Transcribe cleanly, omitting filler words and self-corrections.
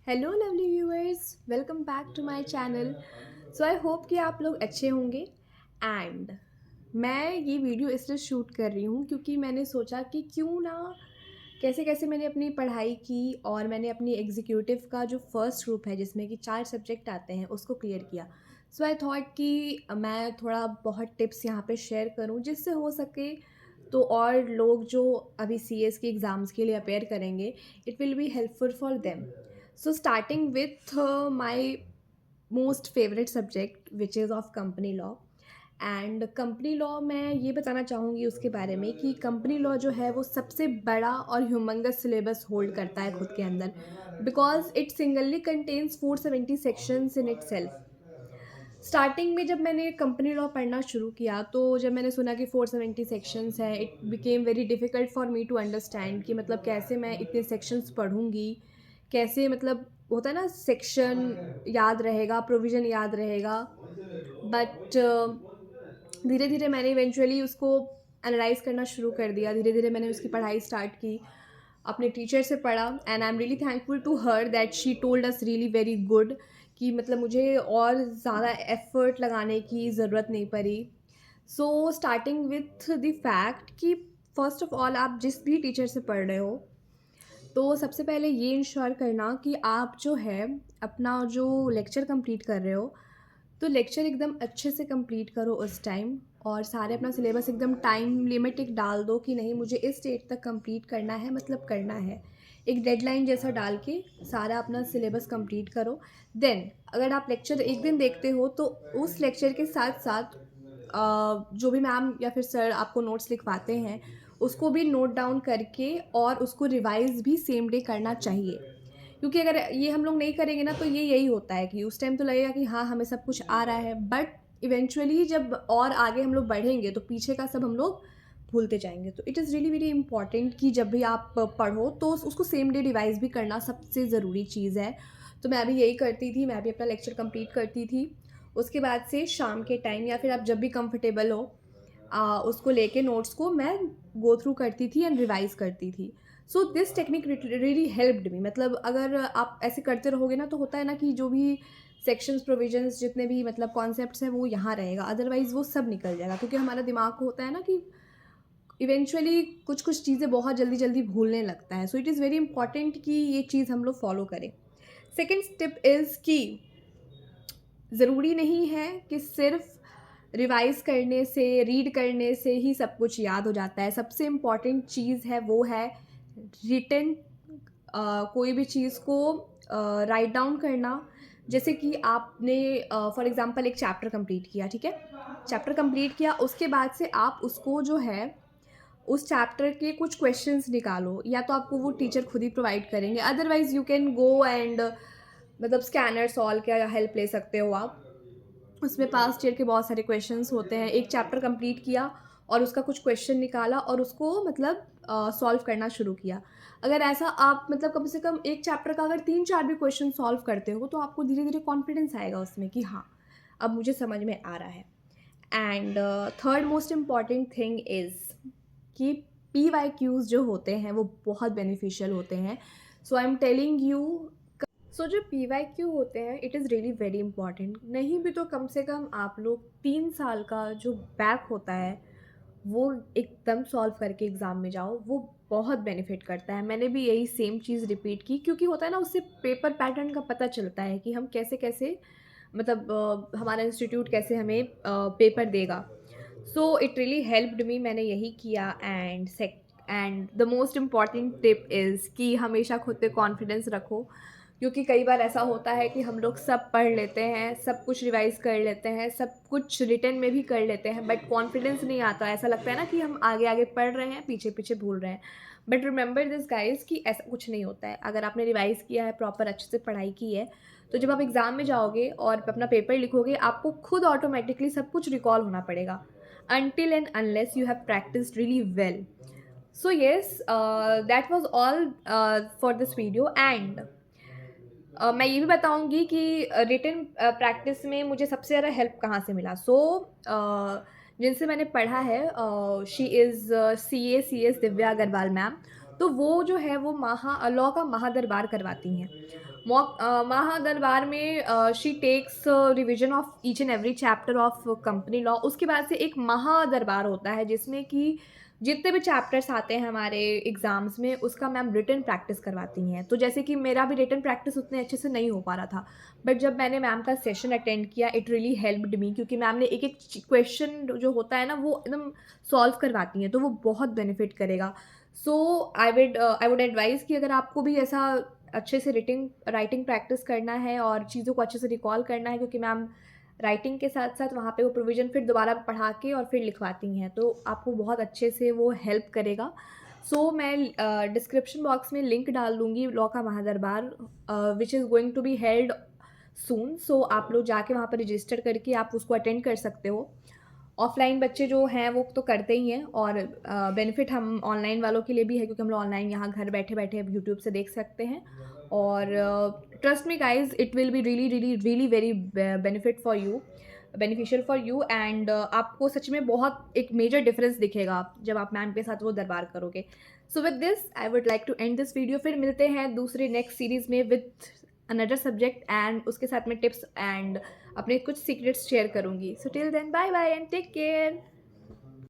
Hello lovely viewers, welcome back to my channel. So I hope कि आप लोग अच्छे होंगे। एंड मैं ये वीडियो इसलिए शूट कर रही हूँ क्योंकि मैंने सोचा कि क्यों ना कैसे कैसे मैंने अपनी पढ़ाई की और मैंने अपनी एग्जीक्यूटिव का जो फर्स्ट ग्रुप है जिसमें कि 4 सब्जेक्ट आते हैं उसको क्लियर किया। सो आई थॉट कि मैं थोड़ा बहुत टिप्स यहाँ पे शेयर करूँ जिससे हो सके तो और लोग जो अभी सीएस के एग्ज़ाम्स के लिए अपेयर करेंगे, it will be helpful for them. So starting with my most favorite subject which is of company law। And company law मैं ये बताना चाहूँगी उसके बारे में कि कंपनी लॉ जो है वो सबसे बड़ा और ह्यूमंगस सिलेबस होल्ड करता है खुद के अंदर, because it singly contains 470 sections in it self. Starting में जब मैंने कंपनी लॉ पढ़ना शुरू किया तो जब मैंने सुना कि 470 सेक्शंस है, it became very difficult for me to understand कि मतलब कैसे मैं इतने सेक्शंस पढ़ूँगी, कैसे मतलब होता है ना सेक्शन याद रहेगा, प्रोविज़न याद रहेगा। बट धीरे धीरे मैंने इवेंचुअली उसको एनालाइज करना शुरू कर दिया। धीरे धीरे मैंने उसकी पढ़ाई स्टार्ट की, अपने टीचर से पढ़ा। And I am really thankful to her that she told us really very good कि मतलब मुझे और ज़्यादा एफर्ट लगाने की ज़रूरत नहीं पड़ी। So starting with the fact कि फ़र्स्ट ऑफ ऑल आप जिस भी टीचर से पढ़ रहे हो तो सबसे पहले ये इंश्योर करना कि आप जो है अपना जो लेक्चर कंप्लीट कर रहे हो तो लेक्चर एकदम अच्छे से कंप्लीट करो उस टाइम, और सारे अपना सिलेबस एकदम टाइम लिमिट एक डाल दो कि नहीं मुझे इस डेट तक कंप्लीट करना है, मतलब करना है। एक डेडलाइन जैसा डाल के सारा अपना सिलेबस कंप्लीट करो। देन अगर आप लेक्चर एक दिन देखते हो तो उस लेक्चर के साथ साथ जो भी मैम या फिर सर आपको नोट्स लिखवाते हैं उसको भी नोट डाउन करके और उसको रिवाइज़ भी सेम डे करना चाहिए। क्योंकि अगर ये हम लोग नहीं करेंगे ना तो ये यही होता है कि उस टाइम तो लगेगा कि हाँ, हमें सब कुछ आ रहा है, बट इवेंचुअली जब और आगे हम लोग बढ़ेंगे तो पीछे का सब हम लोग भूलते जाएँगे। तो it is really very important कि जब भी आप पढ़ो तो उसको सेम डे रिवाइज़ भी करना सबसे ज़रूरी चीज़ है। तो मैं भी यही करती थी, मैं भी अपना लेक्चर कंप्लीट करती थी। उसके बाद से शाम के टाइम या फिर आप जब भी कंफर्टेबल हो उसको लेके नोट्स को मैं गो थ्रू करती थी एंड रिवाइज़ करती थी। So this technique really helped me. मतलब अगर आप ऐसे करते रहोगे ना तो होता है ना कि जो भी सेक्शंस प्रोविजंस जितने भी मतलब कॉन्सेप्ट्स हैं वो यहाँ रहेगा, अदरवाइज़ वो सब निकल जाएगा क्योंकि हमारा दिमाग को होता है ना कि इवेंचुअली कुछ-कुछ चीज़ें बहुत जल्दी-जल्दी भूलने लगता है। So it is very important कि ये चीज़ हम लोग फॉलो करें। सेकंड टिप इज़ कि ज़रूरी नहीं है कि सिर्फ़ रिवाइज़ करने से, रीड करने से ही सब कुछ याद हो जाता है। सबसे इम्पॉर्टेंट चीज़ है वो है रिटन, कोई भी चीज़ को राइट डाउन करना। जैसे कि आपने फॉर एग्ज़ाम्पल एक चैप्टर कंप्लीट किया, ठीक है? चैप्टर कंप्लीट किया, उसके बाद से आप उसको जो है उस चैप्टर के कुछ क्वेश्चंस निकालो, या तो आपको वो टीचर खुद ही प्रोवाइड करेंगे, otherwise you can go and मतलब स्कैनर सॉल्व का हेल्प ले सकते हो आप। उसमें पास्ट ईयर के बहुत सारे क्वेश्चंस होते हैं। एक चैप्टर कंप्लीट किया और उसका कुछ क्वेश्चन निकाला और उसको मतलब सॉल्व करना शुरू किया। अगर ऐसा आप मतलब कम से कम एक चैप्टर का अगर 3-4 भी क्वेश्चन सॉल्व करते हो तो आपको धीरे-धीरे कॉन्फिडेंस आएगा उसमें कि हाँ, अब मुझे समझ में आ रहा है। And third most important thing is कि पीवाईक्यूज़ जो होते हैं वो बहुत बेनिफिशियल होते हैं। सो आई एम टेलिंग यू, सो जो पीवाईक्यू होते हैं it is really very important. नहीं भी तो कम से कम आप लोग 3 साल का जो बैक होता है वो एकदम सॉल्व करके एग्ज़ाम में जाओ, वो बहुत बेनिफिट करता है। मैंने भी यही सेम चीज़ रिपीट की क्योंकि होता है ना उससे पेपर पैटर्न का पता चलता है कि हम कैसे-कैसे मतलब हमारा इंस्टीट्यूट कैसे हमें पेपर देगा। So it really helped me, मैंने यही किया। And the most important tip is कि हमेशा खुद पे कॉन्फिडेंस रखो, क्योंकि कई बार ऐसा होता है कि हम लोग सब पढ़ लेते हैं, सब कुछ रिवाइज़ कर लेते हैं, सब कुछ रिटन में भी कर लेते हैं, बट कॉन्फिडेंस नहीं आता। ऐसा लगता है ना कि हम आगे-आगे पढ़ रहे हैं, पीछे-पीछे भूल रहे हैं। बट रिमेंबर दिस गाइज़ कि ऐसा कुछ नहीं होता है। अगर आपने रिवाइज़ किया है, प्रॉपर अच्छे से पढ़ाई की है, तो जब आप एग्ज़ाम में जाओगे और अपना पेपर लिखोगे, आपको खुद ऑटोमैटिकली सब कुछ रिकॉल होना पड़ेगा, until and unless you have practiced really well. So yes, that was all for this video। and मैं ये भी बताऊँगी कि रिटन प्रैक्टिस में मुझे सबसे ज़्यादा हेल्प कहाँ से मिला। सो जिनसे मैंने पढ़ा है, she is CA CS Divya Agarwal ma'am. तो वो जो है वो लॉ का महादरबार करवाती हैं। महादरबार में she takes revision of each and every chapter of company law. उसके बाद से एक महादरबार होता है जिसमें कि जितने भी चैप्टर्स आते हैं हमारे एग्ज़ाम्स में उसका मैम रिटन प्रैक्टिस करवाती हैं। तो जैसे कि मेरा भी रिटन प्रैक्टिस उतने अच्छे से नहीं हो पा रहा था, बट जब मैंने मैम का सेशन अटेंड किया इट रियली हेल्प्ड मी, क्योंकि मैम ने एक एक क्वेश्चन जो होता है ना वो एकदम सॉल्व करवाती हैं, तो वो बहुत बेनिफिट करेगा। सो आई वुड एडवाइज़ कि अगर आपको भी ऐसा अच्छे से राइटिंग प्रैक्टिस करना है और चीज़ों को अच्छे से रिकॉल करना है, क्योंकि मैम राइटिंग के साथ-साथ वहाँ पे वो प्रोविज़न फिर दोबारा पढ़ा के और फिर लिखवाती हैं, तो आपको बहुत अच्छे से वो हेल्प करेगा। सो मैं डिस्क्रिप्शन बॉक्स में लिंक डाल दूँगी लॉ का महादरबार which is going to be held soon. So आप लोग जाके वहाँ पर रजिस्टर करके आप उसको अटेंड कर सकते हो। ऑफ़लाइन बच्चे जो हैं वो तो करते ही हैं, और बेनिफिट हम ऑनलाइन वालों के लिए भी है, क्योंकि हम लोग ऑनलाइन यहाँ घर बैठे-बैठे अब यूट्यूब से देख सकते हैं। और trust me guys, it will be really, really, really very beneficial for you, and आपको सच में बहुत एक मेजर डिफरेंस दिखेगा जब आप मैम के साथ वो दरबार करोगे। So with this I would like to end this video. फिर मिलते हैं दूसरे नेक्स्ट सीरीज़ में विथ अनदर सब्जेक्ट, एंड उसके साथ में टिप्स एंड अपने कुछ सीक्रेट्स शेयर करूँगी। So till then bye bye and take care.